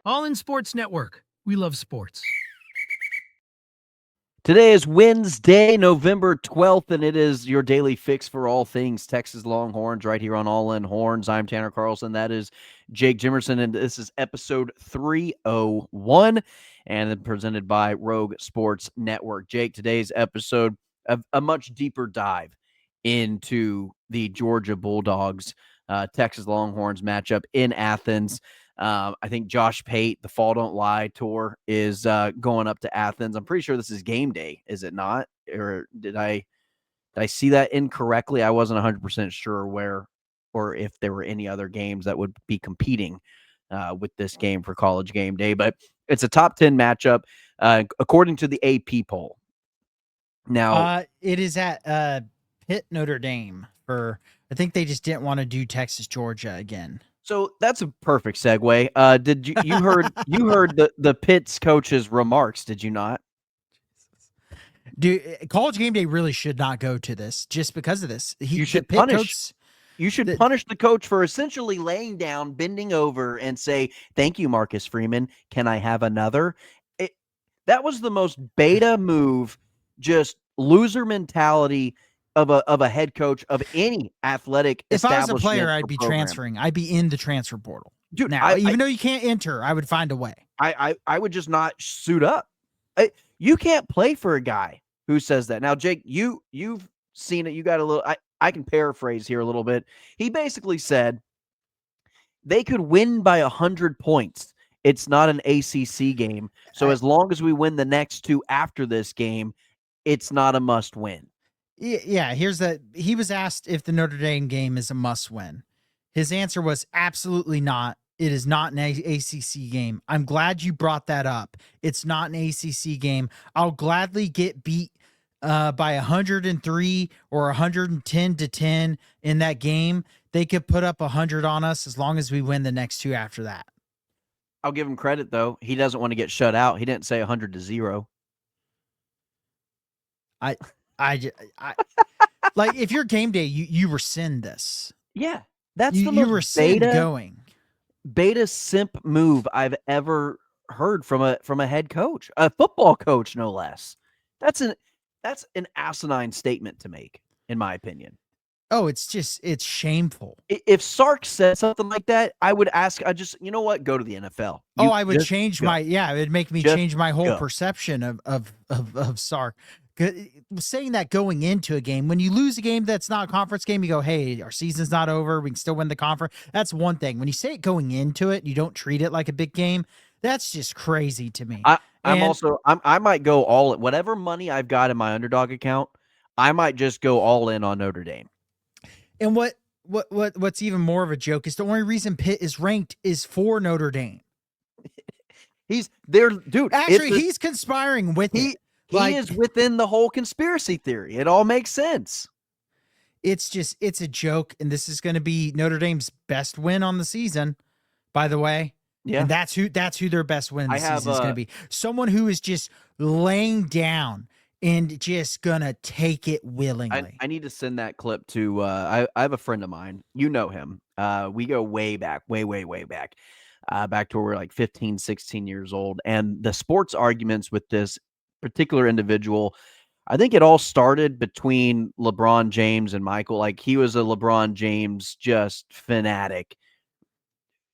All in Sports Network. We love sports. Today is Wednesday, November 12th, and it is your daily fix for all things Texas Longhorns right here on All In Horns. I'm Tanner Carlson. That is Jake Jimerson, and this is episode 301, and then presented by Rogue Sports Network. Jake, today's episode, a much deeper dive into the Georgia Bulldogs, Texas Longhorns matchup in Athens. I think Josh Pate, the Fall Don't Lie tour, is going up to Athens. I'm pretty sure this is game day, is it not? Or did I see that incorrectly? I wasn't 100% sure where or if there were any other games that would be competing with this game for College Game Day. But it's a top 10 matchup according to the AP poll. Now, it is at Pitt Notre Dame for. I think they just didn't want to do Texas Georgia again. So that's a perfect segue. Did you heard the Pitt's coach's remarks? Did you not? Dude, College Game Day really should not go to this just because of this. You should punish the coach for essentially laying down, bending over, and say, "Thank you, Marcus Freeman. Can I have another?" That was the most beta move, just loser mentality of a head coach of any athletic establishment. If I was a player, I'd be transferring. I'd be in the transfer portal. Dude, now, even though you can't enter, I would find a way. I would just not suit up. You can't play for a guy who says that. Now, Jake, you've seen it. You got a little. I can paraphrase here a little bit. He basically said they could win by 100 points. It's not an ACC game, so as long as we win the next two after this game, it's not a must win. Yeah, here's that. He was asked if the Notre Dame game is a must win. His answer was absolutely not. It is not an ACC game. I'm glad you brought that up. It's not an ACC game. I'll gladly get beat by 103 or 110 to 10 in that game. They could put up 100 on us as long as we win the next two after that. I'll give him credit, though. He doesn't want to get shut out. He didn't say 100 to 0. I like if you're game day, you rescind this. Yeah, that's the most beta simp move I've ever heard from a head coach, a football coach, no less. That's an asinine statement to make, in my opinion. Oh, it's shameful. If Sark said something like that, I would ask. You know what? Go to the NFL. I would change it would make me change my whole perception of Sark. Saying that going into a game, when you lose a game that's not a conference game, you go, hey, our season's not over. We can still win the conference. That's one thing. When you say it going into it, you don't treat it like a big game. That's just crazy to me. I might go all in. Whatever money I've got in my underdog account, I might just go all in on Notre Dame. And what's even more of a joke is the only reason Pitt is ranked is for Notre Dame. He's there, dude. Actually, he's conspiring with it. He is within the whole conspiracy theory. It all makes sense. It's a joke, and this is going to be Notre Dame's best win on the season, by the way. Yeah. And that's who their best win this season is going to be. Someone who is just laying down and just going to take it willingly. I need to send that clip to I have a friend of mine. You know him. We go way back, way back. Back to where we're like 15, 16 years old. And the sports arguments with this particular individual, I think it all started between LeBron James and Michael. Like, he was a LeBron James just fanatic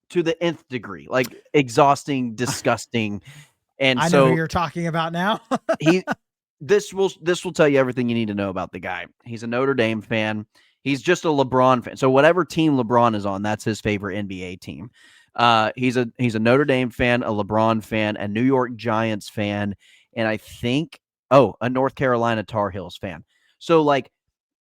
to the nth degree, like exhausting, disgusting. And I know who you're talking about now. This will tell you everything you need to know about the guy. He's a Notre Dame fan. He's just a LeBron fan. So whatever team LeBron is on, that's his favorite NBA team. He's a Notre Dame fan, a LeBron fan, a New York Giants fan, and I think, a North Carolina Tar Heels fan. So, like,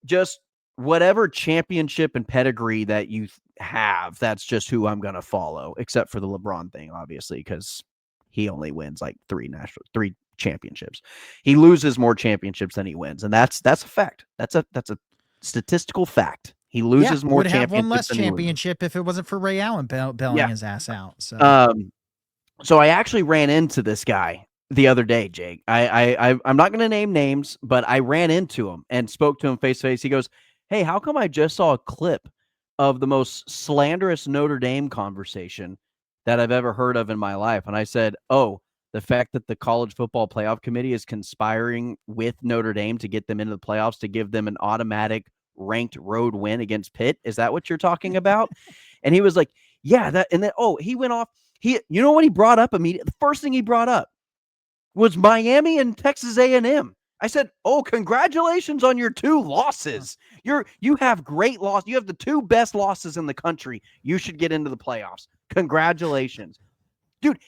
just whatever championship and pedigree that you have, that's just who I'm going to follow, except for the LeBron thing, obviously, because he only wins like three championships. He loses more championships than he wins, and that's a fact. That's a statistical fact. He loses more championships. Would have one less championship if it wasn't for Ray Allen bailing his ass out. So I actually ran into this guy the other day, Jake. I'm not going to name names, but I ran into him and spoke to him face to face. He goes, "Hey, how come I just saw a clip of the most slanderous Notre Dame conversation that I've ever heard of in my life. And I said, oh, the fact that the College Football Playoff Committee is conspiring with Notre Dame to get them into the playoffs to give them an automatic ranked road win against Pitt. Is that what you're talking about? And he was like, yeah, that. And then, he went off. You know what he brought up immediately? The first thing he brought up was Miami and Texas A&M. I said, oh, congratulations on your 2 losses. You have great loss. You have the 2 best losses in the country. You should get into the playoffs. Congratulations. Dude,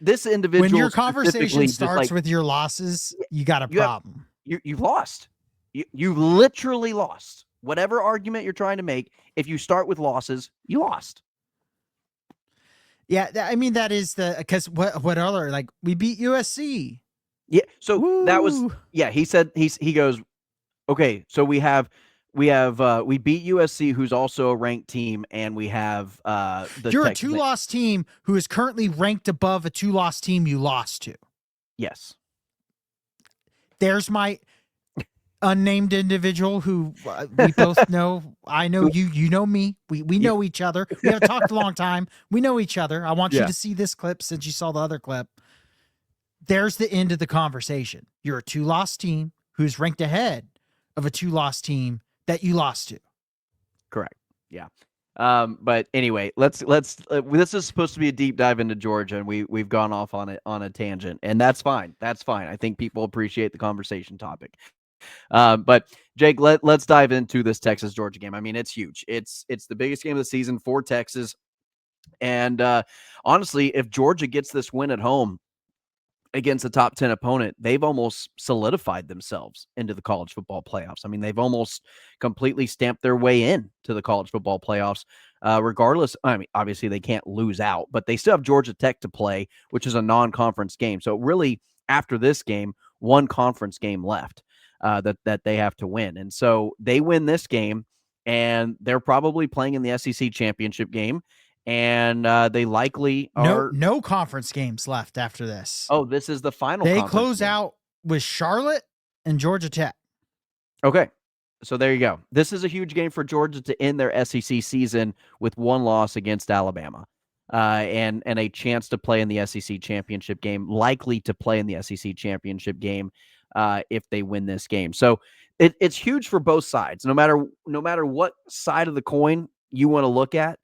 this individual. When your conversation starts with your losses, you got a problem. You've lost. You've literally lost. Whatever argument you're trying to make, if you start with losses, you lost. Yeah, I mean, that is because what other, like, we beat USC. Yeah, so Woo. that was, he said, he goes, okay, so we beat USC, who's also a ranked team, and we have you're a 2-loss team who is currently ranked above a 2-loss team you lost to. Yes. There's my unnamed individual who we both know. I know you know me. We know each other. We haven't talked a long time. We know each other. I want you to see this clip since you saw the other clip. There's the end of the conversation. You're a 2-loss team who's ranked ahead of a 2-loss team that you lost to. Correct. Yeah. But anyway, let's this is supposed to be a deep dive into Georgia, and we've gone off on a tangent, and that's fine. That's fine. I think people appreciate the conversation topic. But Jake, let's dive into this Texas Georgia game. I mean, it's huge. It's the biggest game of the season for Texas. And honestly, if Georgia gets this win at home against a top 10 opponent, they've almost solidified themselves into the college football playoffs. I mean, they've almost completely stamped their way in to the college football playoffs. Regardless, I mean, obviously they can't lose out, but they still have Georgia Tech to play, which is a non-conference game. So really, after this game, one conference game left that they have to win. And so they win this game, and they're probably playing in the SEC championship game. And they likely are no conference games left after this. Oh, this is the final. They close out with Charlotte and Georgia Tech. Okay, so there you go. This is a huge game for Georgia to end their SEC season with one loss against Alabama, and a chance to play in the SEC championship game. Likely to play in the SEC championship game if they win this game. So it's huge for both sides. No matter what side of the coin you want to look at.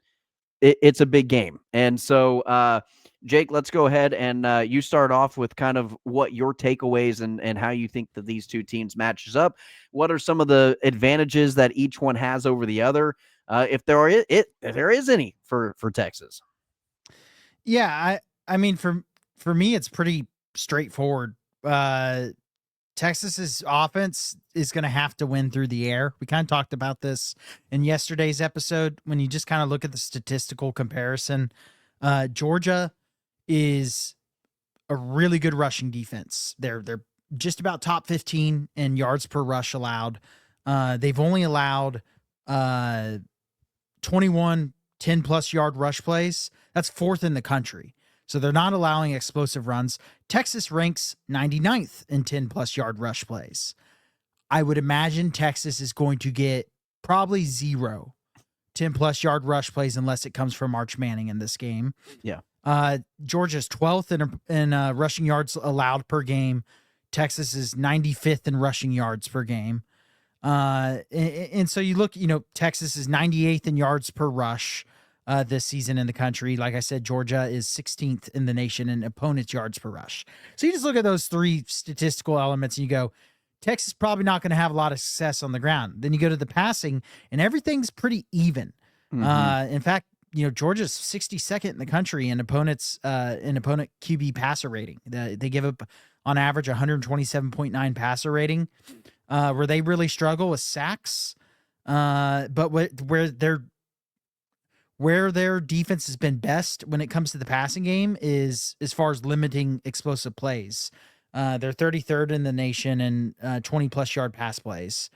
It's a big game. And so, Jake, let's go ahead and you start off with kind of what your takeaways and how you think that these two teams matches up. What are some of the advantages that each one has over the other, if there is any for Texas? Yeah, I mean, for me, it's pretty straightforward. Texas's offense is going to have to win through the air. We kind of talked about this in yesterday's episode. When you just kind of look at the statistical comparison, Georgia is a really good rushing defense. They're just about top 15 in yards per rush allowed. They've only allowed 21 10-plus yard rush plays. That's 4th in the country. So they're not allowing explosive runs. Texas ranks 99th in 10-plus yard rush plays. I would imagine Texas is going to get probably 0 10-plus yard rush plays unless it comes from Arch Manning in this game. Yeah. Georgia's 12th in rushing yards allowed per game. Texas is 95th in rushing yards per game. And so you look, Texas is 98th in yards per rush this season in the country. Like I said, Georgia is 16th in the nation in opponents' yards per rush. So you just look at those 3 statistical elements and you go, Texas probably not going to have a lot of success on the ground. Then you go to the passing and everything's pretty even. Mm-hmm. In fact, Georgia's 62nd in the country in opponent QB passer rating. They give up on average 127.9 passer rating. Where they really struggle with sacks, but where their defense has been best when it comes to the passing game is as far as limiting explosive plays. They're 33rd in the nation in 20-plus yard pass plays,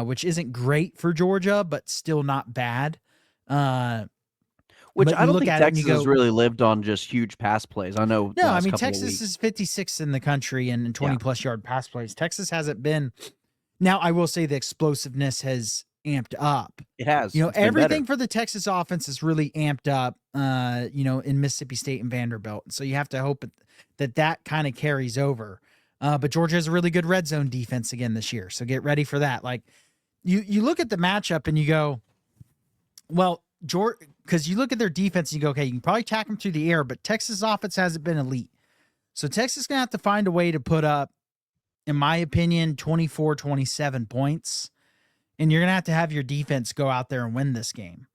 which isn't great for Georgia, but still not bad. Which I don't think Texas has really lived on just huge pass plays. I know. No, I mean, Texas is 56th in the country in 20-plus yard pass plays. Texas hasn't been. Now, I will say the explosiveness has amped up. It has. You know, It's been better. everything for the Texas offense is really amped up, in Mississippi State and Vanderbilt. So you have to hope that kind of carries over. But Georgia has a really good red zone defense again this year. So get ready for that. Like you look at the matchup and you go, well, Georgia, because you look at their defense and you go, okay, you can probably tack them through the air, but Texas offense hasn't been elite. So Texas is going to have to find a way to put up, in my opinion, 24, 27 points. And you're going to have your defense go out there and win this game.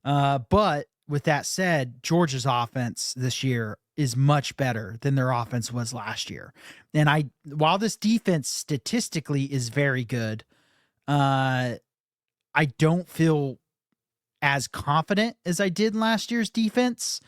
But with that said, Georgia's offense this year is much better than their offense was last year. And while this defense statistically is very good, I don't feel as confident as I did in last year's defense.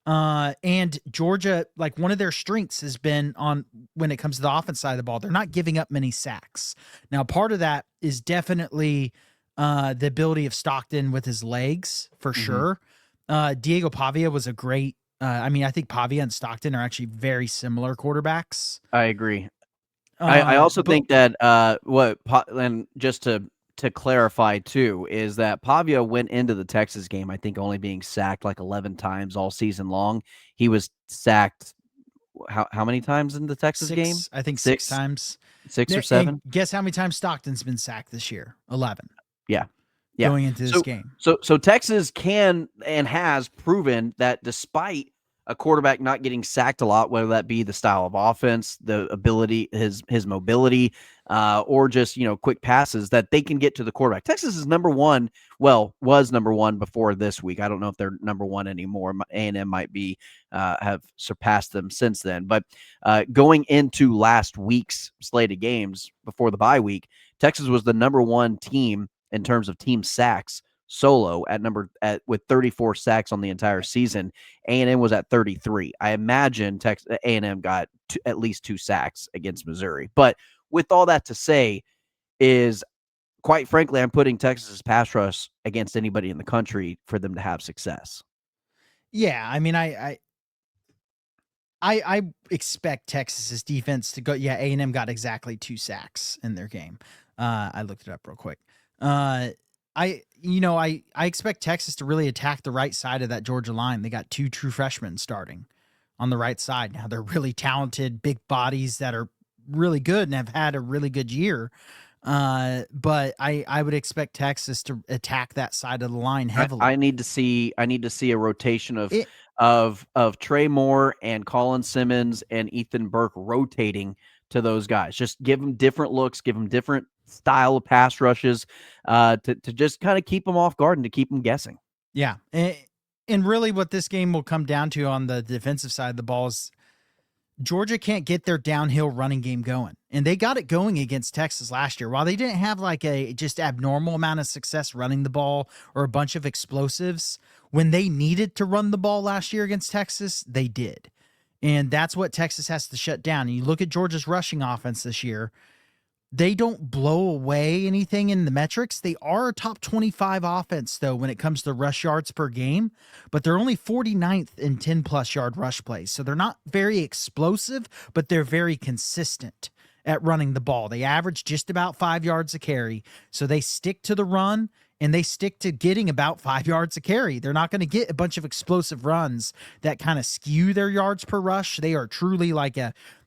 And Georgia, like one of their strengths has been on when it comes to the offense side of the ball, they're not giving up many sacks. Now, part of that is definitely the ability of Stockton with his legs for sure. Diego Pavia was a great, I think Pavia and Stockton are actually very similar quarterbacks. I agree. I also think that and just to clarify too, is that Pavia went into the Texas game, I think, only being sacked like 11 times all season long. He was sacked how many times in the Texas game? I think six times. 6 or 7. And guess how many times Stockton's been sacked this year? 11. Yeah. Going into this game. So Texas can and has proven that despite a quarterback not getting sacked a lot, whether that be the style of offense, the ability, his mobility, or just, quick passes, that they can get to the quarterback. Texas is number one. Well, was number one before this week. I don't know if they're number one anymore. A&M might be, have surpassed them since then. But going into last week's slate of games before the bye week, Texas was the number one team in terms of team sacks solo with 34 sacks on the entire season. A&M was at 33. I imagine A&M got at least 2 sacks against Missouri. But with all that to say, is quite frankly, I'm putting Texas's pass rush against anybody in the country for them to have success. Yeah, I mean, I expect Texas's defense to go. Yeah, A&M got exactly 2 sacks in their game. I looked it up real quick. I expect Texas to really attack the right side of that Georgia line. They got 2 true freshmen starting on the right side. Now they're really talented, big bodies that are really good and have had a really good year. But I would expect Texas to attack that side of the line heavily. I need to see a rotation of Trey Moore and Colin Simmons and Ethan Burke rotating to those guys. Just give them different looks, give them different style of pass rushes, to just kind of keep them off guard and to keep them guessing. Yeah. And really what this game will come down to on the defensive side of the ball is Georgia can't get their downhill running game going. And they got it going against Texas last year. While they didn't have like a just abnormal amount of success running the ball or a bunch of explosives, when they needed to run the ball last year against Texas, they did. And that's what Texas has to shut down. And you look at Georgia's rushing offense this year, they don't blow away anything in the metrics. They are a top 25 offense, though, when it comes to rush yards per game, but they're only 49th in 10-plus yard rush plays. So they're not very explosive, but they're very consistent at running the ball. They average just about 5 yards a carry. So they stick to the run, and they stick to getting about 5 yards a carry. They're not going to get a bunch of explosive runs that kind of skew their yards per rush. They are truly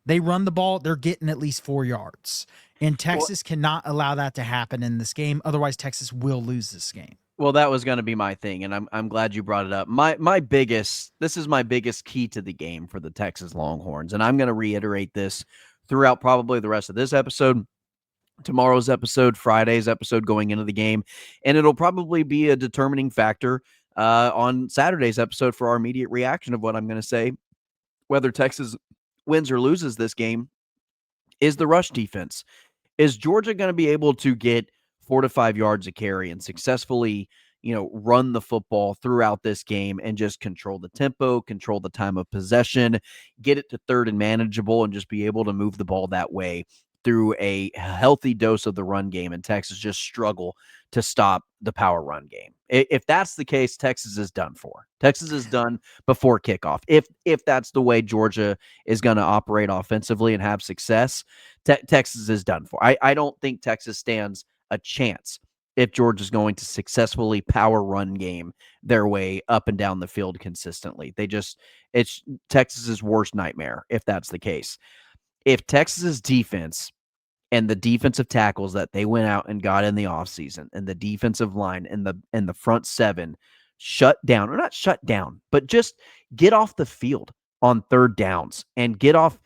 they run the ball, they're getting at least 4 yards. And Texas cannot allow that to happen in this game. Otherwise, Texas will lose this game. Well, that was going to be my thing, and I'm glad you brought it up. This is my biggest key to the game for the Texas Longhorns, and I'm going to reiterate this throughout probably the rest of this episode, tomorrow's episode, Friday's episode going into the game, and it'll probably be a determining factor on Saturday's episode for our immediate reaction of what I'm going to say, whether Texas wins or loses this game, is the rush defense. Is Georgia going to be able to get 4 to 5 yards a carry and successfully, run the football throughout this game and just control the tempo, control the time of possession, get it to third and manageable, and just be able to move the ball that way through a healthy dose of the run game, and Texas just struggle to stop the power run game? If that's the case, Texas is done for. Texas is done before kickoff. If that's the way Georgia is going to operate offensively and have success, Texas is done for. I don't think Texas stands a chance if Georgia's going to successfully power run game their way up and down the field consistently. It's Texas's worst nightmare if that's the case. If Texas's defense and the defensive tackles that they went out and got in the offseason and the defensive line and the front seven shut down, or not shut down, but just get off the field on third downs and get off,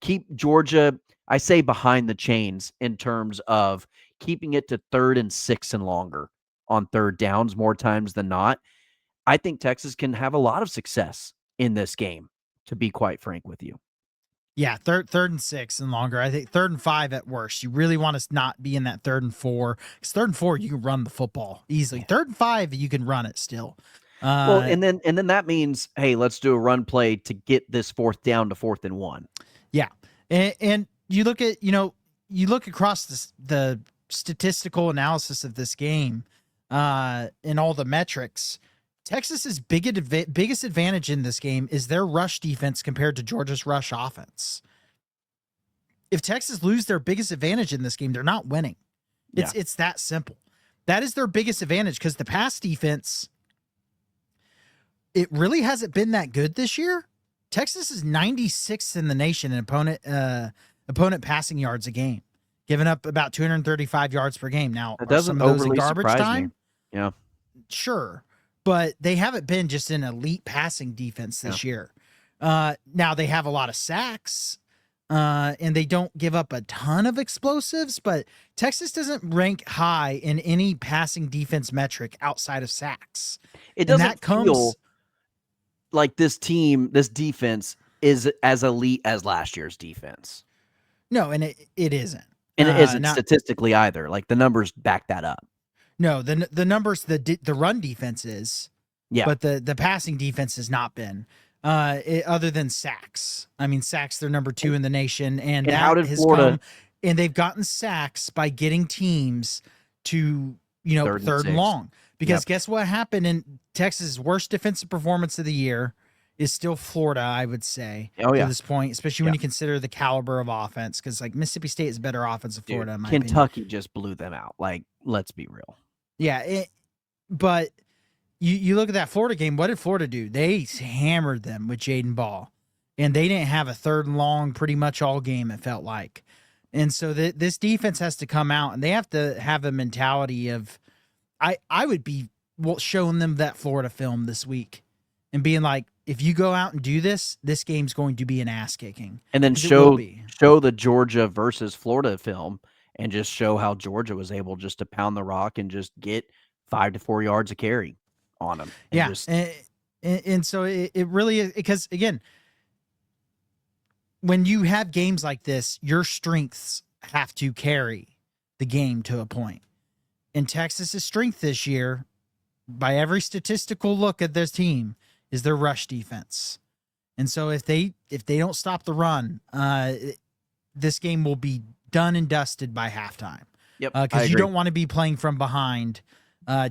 keep Georgia, I say, behind the chains in terms of keeping it to 3rd and 6 and longer on third downs more times than not. I think Texas can have a lot of success in this game, to be quite frank with you. Yeah, third and 6 and longer. I think 3rd and 5 at worst. You really want to not be in that 3rd and 4. Because 3rd and 4, you can run the football easily. 3rd and 5, you can run it still. Well, and then that means, hey, let's do a run play to get this 4th down to 4th and 1. Yeah, and you look at across the statistical analysis of this game, and all the metrics. Texas's biggest advantage in this game is their rush defense compared to Georgia's rush offense. If Texas lose their biggest advantage in this game, they're not winning. It's that simple. That is their biggest advantage, because the pass defense, it really hasn't been that good this year. Texas is 96th in the nation in opponent passing yards a game, giving up about 235 yards per game. Now, it doesn't some of those in overly garbage surprise time? me. Yeah, sure, but they haven't been just an elite passing defense this year. Now they have a lot of sacks, and they don't give up a ton of explosives, but Texas doesn't rank high in any passing defense metric outside of sacks. It doesn't feel like this defense is as elite as last year's defense. No, and it isn't. And it isn't statistically either. Like, the numbers back that up. No, the numbers, the run defense is, but the passing defense has not been, other than sacks. I mean, sacks, they're number 2 in the nation, and that how did has Florida, and they've gotten sacks by getting teams to, 3rd and long. Because guess what happened in Texas' worst defensive performance of the year is still Florida, I would say, at this point, especially when you consider the caliber of offense, because like Mississippi State is a better offense than Florida. In my Kentucky opinion. just blew them out. Like, let's be real. Yeah, but you look at that Florida game. What did Florida do? They hammered them with Jaden Ball, and they didn't have a 3rd and long pretty much all game, it felt like. And so this defense has to come out, and they have to have a mentality of, I would be showing them that Florida film this week and being like, if you go out and do this game's going to be an ass kicking. And then show the Georgia versus Florida film and just show how Georgia was able just to pound the rock and just get 5 to 4 yards a carry on them. And so it really is, because again, when you have games like this, your strengths have to carry the game to a point. And Texas's strength this year, by every statistical look at this team, is their rush defense. And so if they don't stop the run, this game will be done and dusted by halftime. Yep, because you don't want to be playing from behind,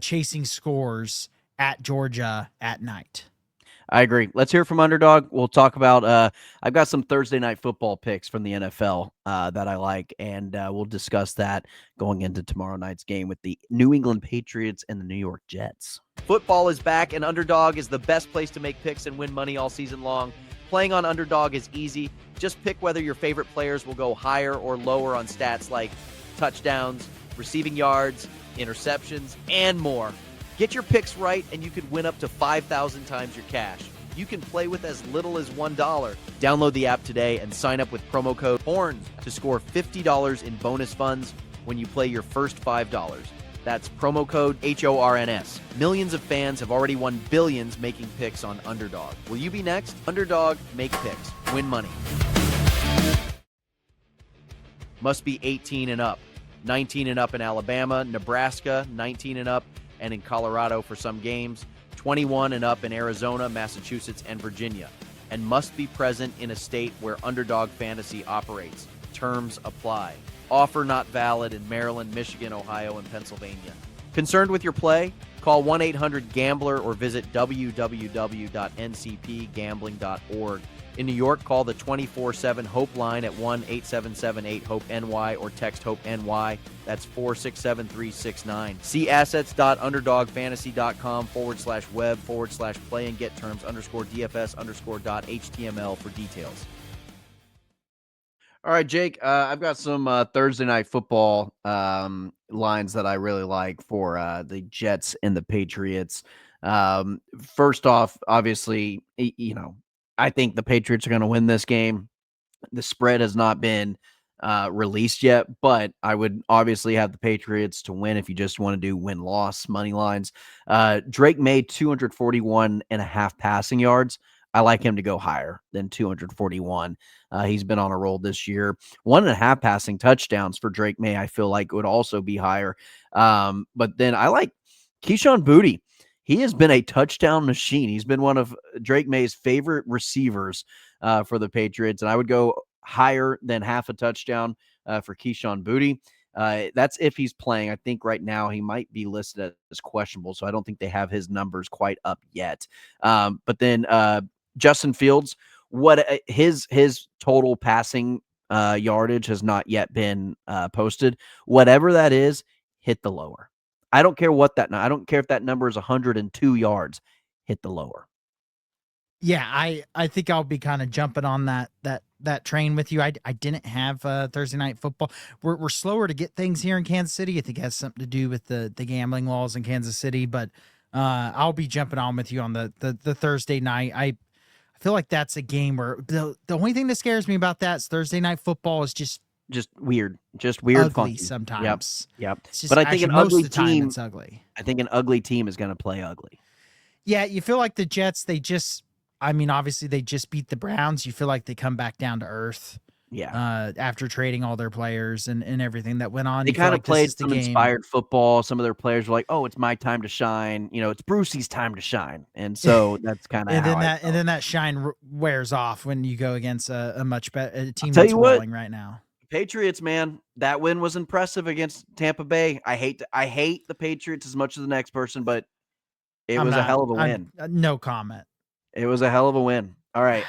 chasing scores at Georgia at night. I agree. Let's hear from Underdog. We'll talk about I've got some Thursday night football picks from the NFL that I like, and we'll discuss that going into tomorrow night's game with the New England Patriots and the New York Jets. Football is back, and Underdog is the best place to make picks and win money all season long. Playing on Underdog is easy. Just pick whether your favorite players will go higher or lower on stats like touchdowns, receiving yards, interceptions, and more. Get your picks right, and you could win up to 5,000 times your cash. You can play with as little as $1. Download the app today and sign up with promo code HORNS to score $50 in bonus funds when you play your first $5. That's promo code HORNS. Millions of fans have already won billions making picks on Underdog. Will you be next? Underdog, make picks. Win money. Must be 18 and up. 19 and up in Alabama, Nebraska, 19 and up, and in Colorado for some games, 21 and up in Arizona, Massachusetts, and Virginia, and must be present in a state where Underdog Fantasy operates. Terms apply. Offer not valid in Maryland, Michigan, Ohio, and Pennsylvania. Concerned with your play? Call 1-800-GAMBLER or visit www.ncpgambling.org. In New York, call the 24/7 HOPE line at 1-877-8-HOPE-NY or text HOPE-NY. That's 467-369. See assets.underdogfantasy.com/web/play and get terms _DFS_.html for details. All right, Jake, I've got some Thursday night football lines that I really like for the Jets and the Patriots. First off, obviously, I think the Patriots are going to win this game. The spread has not been released yet, but I would obviously have the Patriots to win if you just want to do win-loss money lines. Drake made 241.5 passing yards. I like him to go higher than 241. He's been on a roll this year. 1.5 passing touchdowns for Drake May, I feel like would also be higher. But then I like Keyshawn Boutte. He has been a touchdown machine. He's been one of Drake May's favorite receivers for the Patriots, and I would go higher than half a touchdown for Keyshawn Boutte. That's if he's playing. I think right now he might be listed as questionable, so I don't think they have his numbers quite up yet. But then Justin Fields, his total passing yardage has not yet been posted. Whatever that is, hit the lower. I don't care what I don't care if that number is 102 yards. Hit the lower. Yeah, I think I'll be kind of jumping on that train with you. I didn't have Thursday night football. We're slower to get things here in Kansas City. I think it has something to do with the gambling laws in Kansas City, but I'll be jumping on with you on the Thursday night. I feel like that's a game where the only thing that scares me about that is Thursday night football is just weird, ugly funky sometimes. Yep. Just, but I think an ugly team. It's ugly. I think an ugly team is going to play ugly. Yeah, you feel like the Jets. Obviously they just beat the Browns. You feel like they come back down to earth. Yeah. After trading all their players and everything that went on. They kind of played some inspired football. Some of their players were like, "Oh, it's my time to shine." It's Brucey's time to shine, and so that's kind of and then that shine wears off when you go against a much better team that's rolling right now. Patriots, man, that win was impressive against Tampa Bay. I hate the Patriots as much as the next person, but it was a hell of a win. No comment. It was a hell of a win. All right.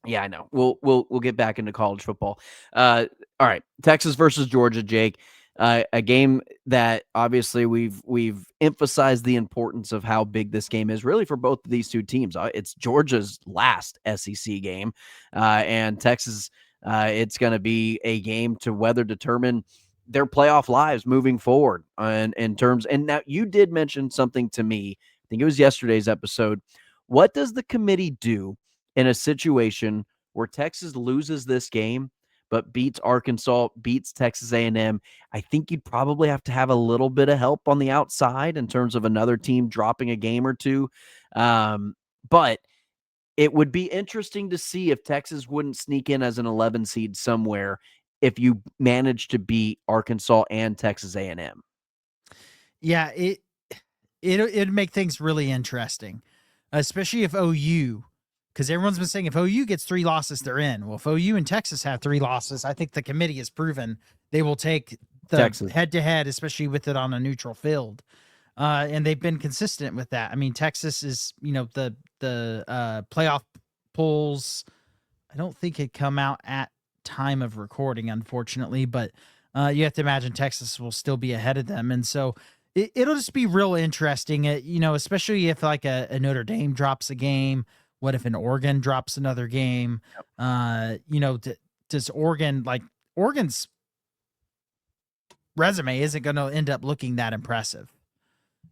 Yeah, I know. We'll get back into college football. All right. Texas versus Georgia, Jake. A game that obviously we've emphasized the importance of how big this game is really for both of these two teams. It's Georgia's last SEC game, and Texas. It's going to be a game to determine their playoff lives moving forward. In terms, and now you did mention something to me. I think it was yesterday's episode. What does the committee do in a situation where Texas loses this game but beats Arkansas, beats Texas A&M? I think you'd probably have to have a little bit of help on the outside in terms of another team dropping a game or two. But it would be interesting to see if Texas wouldn't sneak in as an 11 seed somewhere if you manage to beat Arkansas and Texas A&M. Yeah, it'd make things really interesting, especially if OU, because everyone's been saying if OU gets 3 losses, they're in. Well, if OU and Texas have 3 losses, I think the committee has proven they will take the head-to-head, especially with it on a neutral field. And they've been consistent with that. I mean, Texas is, the playoff polls, I don't think it come out at time of recording, unfortunately, but you have to imagine Texas will still be ahead of them. And so it'll just be real interesting, especially if like a Notre Dame drops a game. What if an Oregon drops another game? Does Oregon's resume isn't going to end up looking that impressive.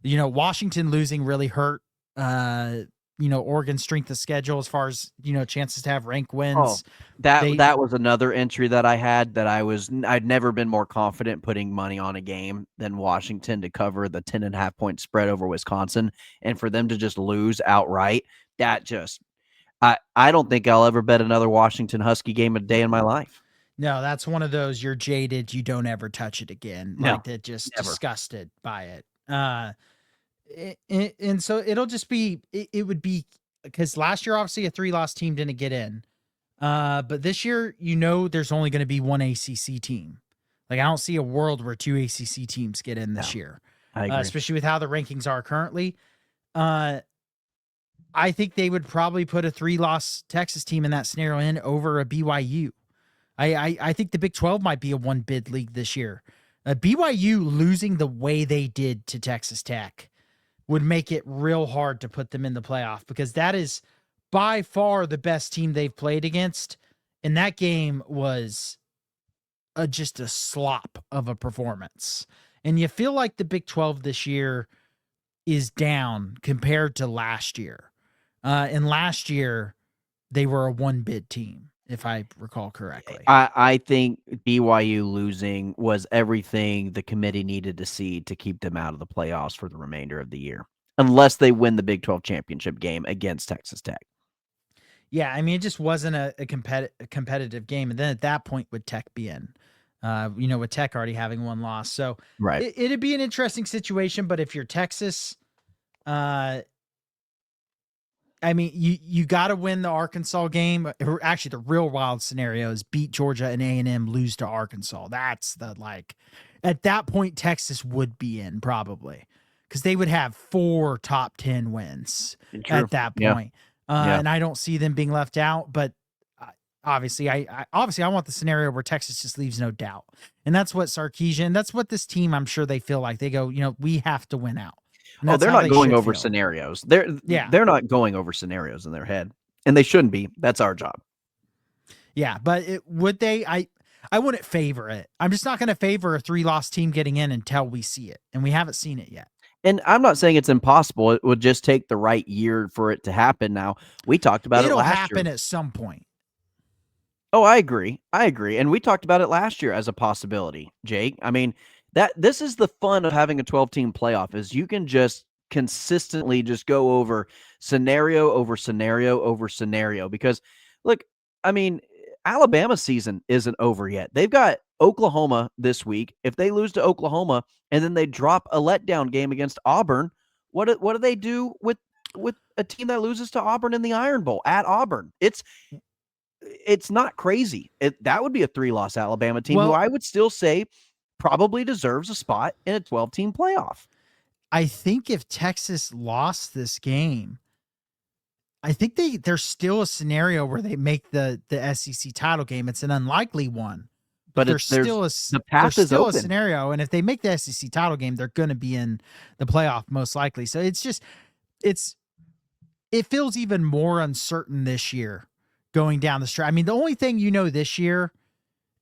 Washington losing really hurt, Oregon's strength of schedule as far as, chances to have rank wins. That was another entry that I had that I'd never been more confident putting money on a game than Washington to cover the 10.5 point spread over Wisconsin. And for them to just lose outright, that just, I don't think I'll ever bet another Washington Husky game a day in my life. No, that's one of those, you're jaded, you don't ever touch it again. No, like that, just never. Disgusted by it. And so it'll just be, it would be, because last year, obviously a 3-loss team didn't get in. But this year, there's only going to be one ACC team. Like, I don't see a world where 2 ACC teams get in this year. I agree. especially with how the rankings are currently. I think they would probably put a 3-loss Texas team in that scenario in over a BYU. I think the Big 12 might be a one-bid league this year. BYU losing the way they did to Texas Tech would make it real hard to put them in the playoff, because that is by far the best team they've played against. And that game was just a slop of a performance. And you feel like the Big 12 this year is down compared to last year. And last year, they were a one-bid team, if I recall correctly. I think BYU losing was everything the committee needed to see to keep them out of the playoffs for the remainder of the year, unless they win the Big 12 championship game against Texas Tech. Yeah, I mean, it just wasn't a competitive game. And then at that point, would Tech be in? With Tech already having one loss. So Right. it'd be an interesting situation. But if you're Texas, I mean, you got to win the Arkansas game. Actually, the real wild scenario is beat Georgia and A&M, lose to Arkansas. That's at that point, Texas would be in probably, because they would have 4 top 10 wins at that point. And I don't see them being left out. But obviously, I want the scenario where Texas just leaves no doubt. And that's what Sarkisian, that's what this team, I'm sure they feel like. They go, we have to win out. Oh, they're not going over scenarios. They're not going over scenarios in their head, and they shouldn't be. That's our job. Yeah, but would they? I wouldn't favor it. I'm just not going to favor a 3-loss team getting in until we see it, and we haven't seen it yet. And I'm not saying it's impossible. It would just take the right year for it to happen. Now, we talked about it last year. It'll happen at some point. Oh, I agree. And we talked about it last year as a possibility, Jake. I mean, this is the fun of having a 12-team playoff, is you can just consistently just go over scenario over scenario over scenario. Because, look, I mean, Alabama's season isn't over yet. They've got Oklahoma this week. If they lose to Oklahoma and then they drop a letdown game against Auburn, what do they do with a team that loses to Auburn in the Iron Bowl at Auburn? It's not crazy. That would be a 3-loss Alabama team, who I would still say probably deserves a spot in a 12-team playoff. I think if Texas lost this game, I think there's still a scenario where they make the SEC title game. It's an unlikely one, but there's still a scenario. And if they make the SEC title game, they're going to be in the playoff most likely. So it feels even more uncertain this year going down the stretch. I mean, the only thing this year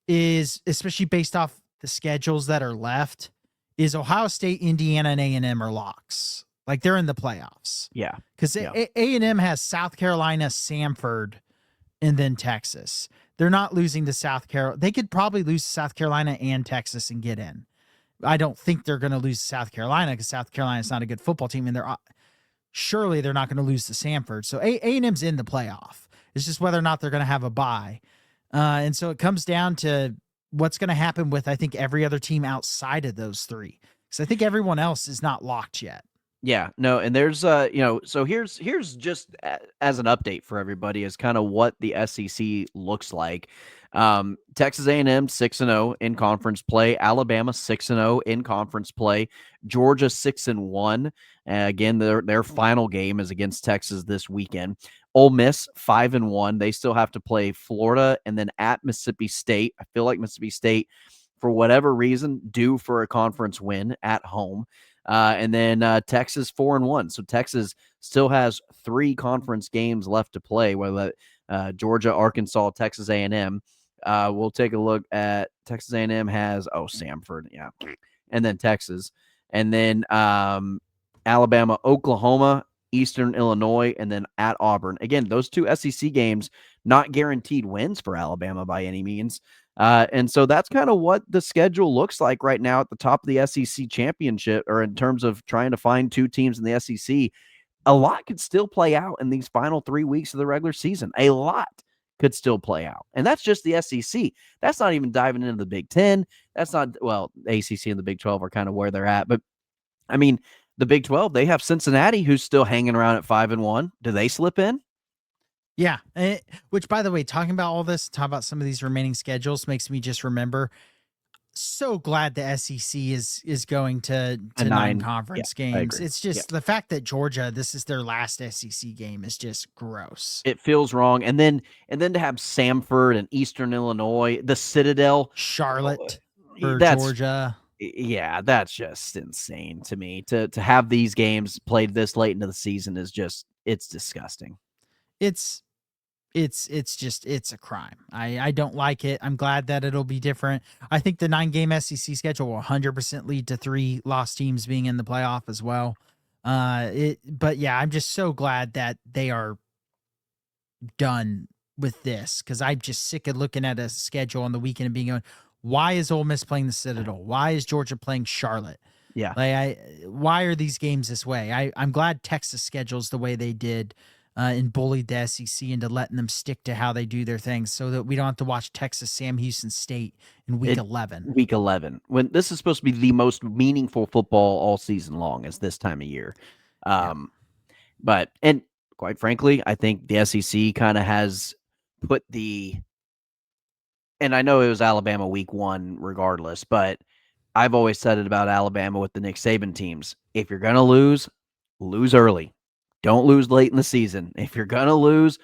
is, especially based off the schedules that are left, is Ohio State, Indiana, and A&M are locks. Like, they're in the playoffs. Yeah. Because A&M has South Carolina, Samford, and then Texas. They're not losing to South Carolina. They could probably lose to South Carolina and Texas and get in. I don't think they're going to lose to South Carolina, because South Carolina is not a good football team, and surely they're not going to lose to Samford. So A&M's in the playoff. It's just whether or not they're going to have a bye. And so it comes down to what's going to happen with, I think, every other team outside of those 3. Because I think everyone else is not locked yet. Yeah, no, and there's so here's just as an update for everybody is kind of what the SEC looks like. Texas A&M 6-0 in conference play, Alabama 6-0 in conference play, Georgia 6-1. Again, their final game is against Texas this weekend. Ole Miss 5-1. They still have to play Florida and then at Mississippi State. I feel like Mississippi State, for whatever reason, due for a conference win at home. And then Texas 4-1. So Texas still has 3 conference games left to play, whether Georgia, Arkansas, Texas A&M. We'll take a look at Texas A&M has Samford, yeah, and then Texas, and then Alabama, Oklahoma, Eastern Illinois, and then at Auburn. Again, those 2 SEC games, not guaranteed wins for Alabama by any means. And so that's kind of what the schedule looks like right now at the top of the SEC championship, or in terms of trying to find 2 teams in the SEC. A lot could still play out in these final 3 weeks of the regular season. A lot could still play out. And that's just the SEC. That's not even diving into the Big Ten. That's not, well, ACC and the Big 12 are kind of where they're at. But, I mean, the Big 12, they have Cincinnati, who's still hanging around at 5-1. Do they slip in? Yeah. Which, by the way, talking about all this, talking about some of these remaining schedules makes me just remember, so glad the SEC is going to A nine 9. conference Yeah, I games. agree. It's just the fact that Georgia, this is their last SEC game, is just gross. It feels wrong. And then to have Samford and Eastern Illinois, the Citadel, Charlotte for that's Georgia. yeah, that's just insane to me. To have these games played this late into the season is just it's disgusting. It's just it's a crime. I don't like it. I'm glad that it'll be different. I think the 9-game SEC schedule will 100% lead to 3 lost teams being in the playoff as well. But yeah, I'm just so glad that they are done with this, because I'm just sick of looking at a schedule on the weekend and being going, why is Ole Miss playing the Citadel? Why is Georgia playing Charlotte? Yeah. Why are these games this way? I'm glad Texas schedules the way they did and bullied the SEC into letting them stick to how they do their things, so that we don't have to watch Texas Sam Houston State in week 11. Week 11, when this is supposed to be the most meaningful football all season long, is this time of year. But and quite frankly, I think the SEC kind of has put and I know it was Alabama week 1 regardless, but I've always said it about Alabama with the Nick Saban teams. If you're going to lose early. Don't lose late in the season. If you're going to lose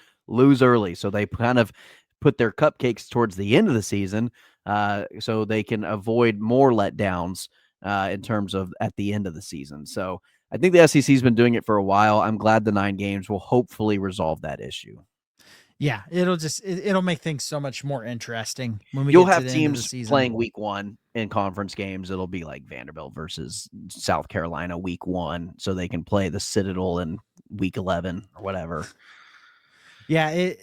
early. So they kind of put their cupcakes towards the end of the season so they can avoid more letdowns in terms of at the end of the season. So I think the SEC's been doing it for a while. I'm glad the 9 games will hopefully resolve that issue. Yeah, it'll make things so much more interesting when we You'll get to have the end of the teams season. playing week 1 in conference games. It'll be like Vanderbilt versus South Carolina week 1, so they can play the Citadel in week 11 or whatever. Yeah,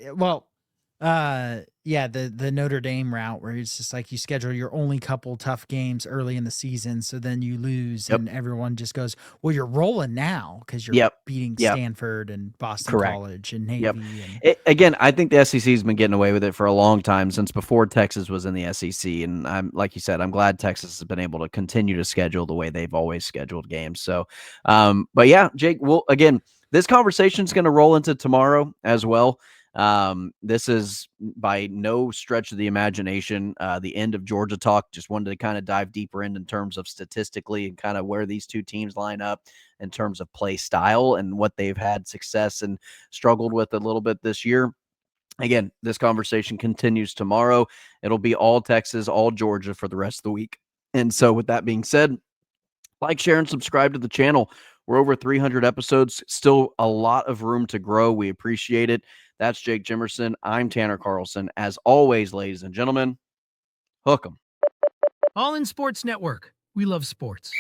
the Notre Dame route, where it's just like you schedule your only couple tough games early in the season, so then you lose and everyone just goes, well, you're rolling now because you're beating Stanford and Boston College and Navy. Again, I think the SEC's been getting away with it for a long time, since before Texas was in the SEC. And I'm, like you said, I'm glad Texas has been able to continue to schedule the way they've always scheduled games. So, but yeah, Jake, again, this conversation is going to roll into tomorrow as well. This is by no stretch of the imagination the end of Georgia talk. Just wanted to kind of dive deeper in terms of statistically and kind of where these two teams line up in terms of play style and what they've had success and struggled with a little bit this year. Again, this conversation continues tomorrow. It'll be all Texas, all Georgia for the rest of the week. And so with that being said, like, share, and subscribe to the channel. We're over 300 episodes. Still a lot of room to grow. We appreciate it. That's Jake Jimerson. I'm Tanner Carlson. As always, ladies and gentlemen, hook 'em. All in Sports Network. We love sports.